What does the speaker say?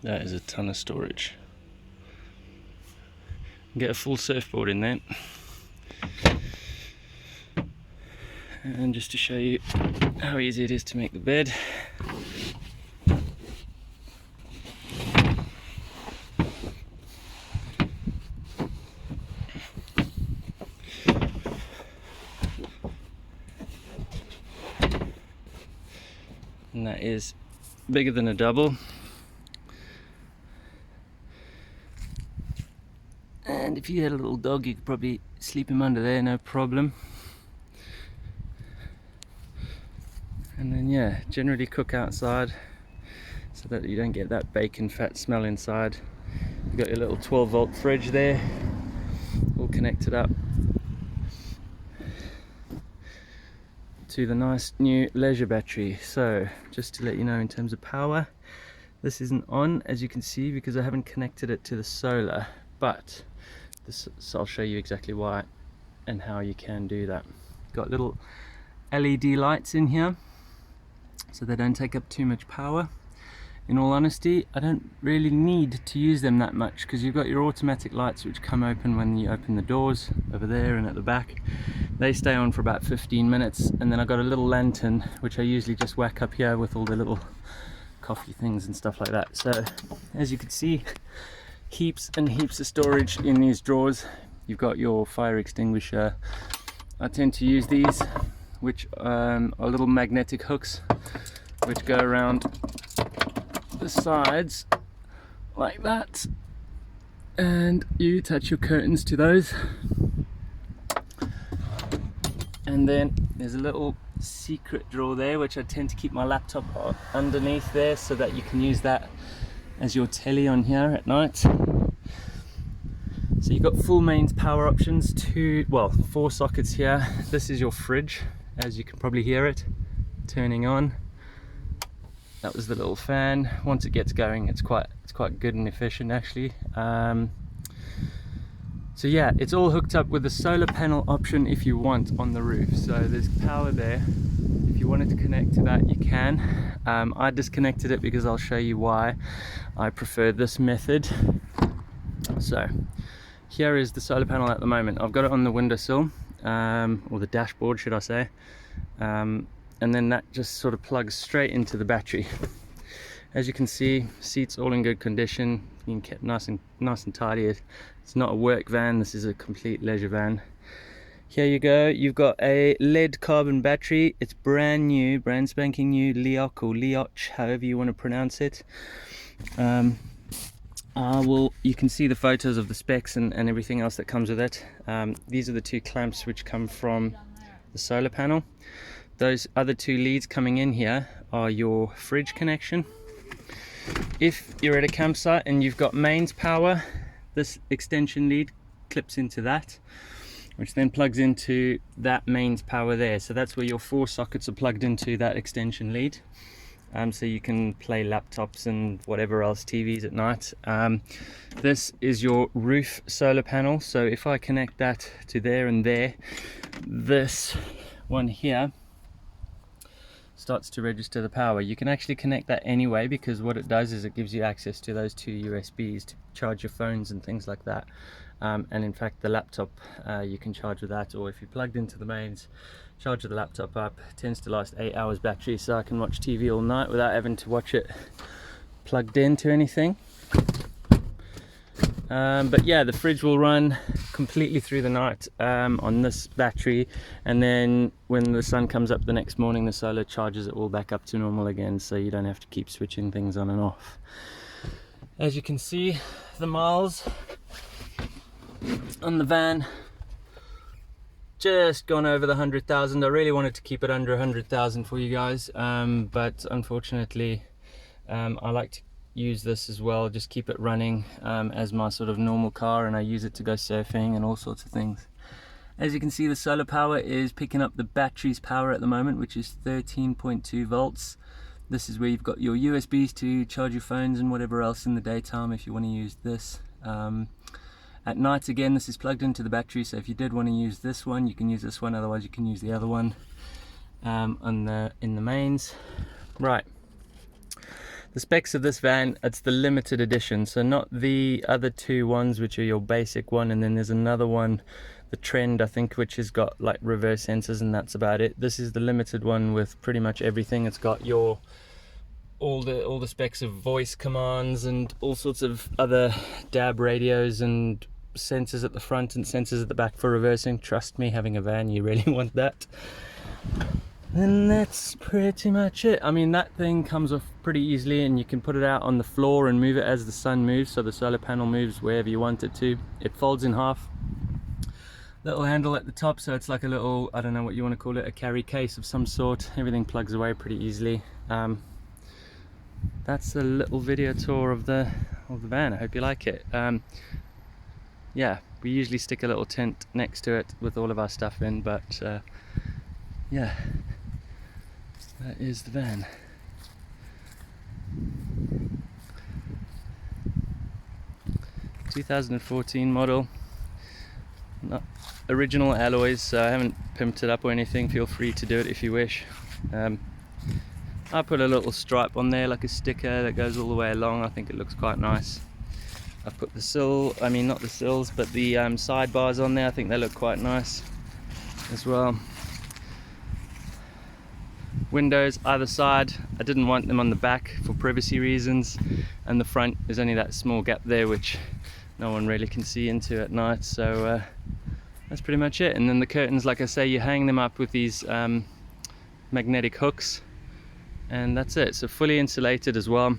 That is a ton of storage. Get a full surfboard in there. And just to show you how easy it is to make the bed. And that is bigger than a double. And if you had a little dog, you could probably sleep him under there, no problem. And then yeah, generally cook outside so that you don't get that bacon fat smell inside. You've got your little 12-volt fridge there, all connected up to the nice new leisure battery. So just to let you know, in terms of power, this isn't on, as you can see, because I haven't connected it to the solar, but this, so I'll show you exactly why and how you can do that. Got little LED lights in here so they don't take up too much power. In all honesty, I don't really need to use them that much, because you've got your automatic lights which come open when you open the doors over there and at the back. They stay on for about 15 minutes, and then I've got a little lantern which I usually just whack up here with all the little coffee things and stuff like that. So as you can see, heaps and heaps of storage in these drawers. You've got your fire extinguisher. I tend to use these, which are little magnetic hooks which go around the sides like that, and you attach your curtains to those. And then there's a little secret drawer there which I tend to keep my laptop underneath there, so that you can use that as your telly on here at night. So you've got full mains power options, 4 sockets here. This is your fridge, as you can probably hear it turning on. That was the little fan. Once it gets going, it's quite good and efficient actually. So yeah, it's all hooked up with the solar panel option if you want on the roof. So there's power there. If you wanted to connect to that, you can. I disconnected it because I'll show you why I prefer this method. So here is the solar panel at the moment. I've got it on the windowsill, or the dashboard should I say. And then that just sort of plugs straight into the battery. As you can see, seats all in good condition, being kept nice and tidy. It's not a work van, this is a complete leisure van. Here you go, you've got a lead carbon battery. It's brand new, brand spanking new, Leoch or Leoch, however you want to pronounce it. You can see the photos of the specs and everything else that comes with it. These are the 2 clamps which come from the solar panel. Those other 2 leads coming in here are your fridge connection. If you're at a campsite and you've got mains power, this extension lead clips into that, which then plugs into that mains power there. So that's where your 4 sockets are plugged into that extension lead. So you can play laptops and whatever else, TVs at night. This is your roof solar panel. So if I connect that to there and there, this one here starts to register the power. You can actually connect that anyway, because what it does is it gives you access to those 2 USBs to charge your phones and things like that. And in fact the laptop you can charge with that, or if you're plugged into the mains, charge the laptop up. It tends to last 8 hours battery, so I can watch TV all night without having to watch it plugged into anything. But yeah, the fridge will run completely through the night on this battery, and then when the sun comes up the next morning, the solar charges it all back up to normal again, so you don't have to keep switching things on and off. As you can see, the miles on the van just gone over the 100,000. I really wanted to keep it under 100,000 for you guys, but unfortunately I like to use this as well, just keep it running as my sort of normal car, and I use it to go surfing and all sorts of things. As you can see, the solar power is picking up the battery's power at the moment, which is 13.2 volts. This is where you've got your USBs to charge your phones and whatever else in the daytime if you want to use this. At night, again, this is plugged into the battery, so if you did want to use this one, you can use this one, otherwise you can use the other one in the mains. Right. The specs of this van, it's the limited edition, so not the other two ones which are your basic one, and then there's another one, the Trend I think, which has got like reverse sensors, and that's about it. This is the limited one with pretty much everything. It's got your all the specs of voice commands and all sorts of other DAB radios and sensors at the front and sensors at the back for reversing. Trust me, having a van, you really want that. And that's pretty much it. I mean, that thing comes off pretty easily, and you can put it out on the floor and move it as the sun moves, so the solar panel moves wherever you want it to. It folds in half. Little handle at the top, so it's like a little, I don't know what you want to call it, a carry case of some sort. Everything plugs away pretty easily. That's a little video tour of the van. I hope you like it. Yeah, we usually stick a little tent next to it with all of our stuff in, but yeah, that is the van. (2014) model. Not original alloys, so I haven't pimped it up or anything. Feel free to do it if you wish. I put a little stripe on there, like a sticker that goes all the way along. I think it looks quite nice. I've put the not the sills, but the sidebars on there. I think they look quite nice as well. Windows either side. I didn't want them on the back for privacy reasons, and the front is only that small gap there which no one really can see into at night, so that's pretty much it. And then the curtains, like I say, you hang them up with these magnetic hooks, and that's it. So fully insulated as well.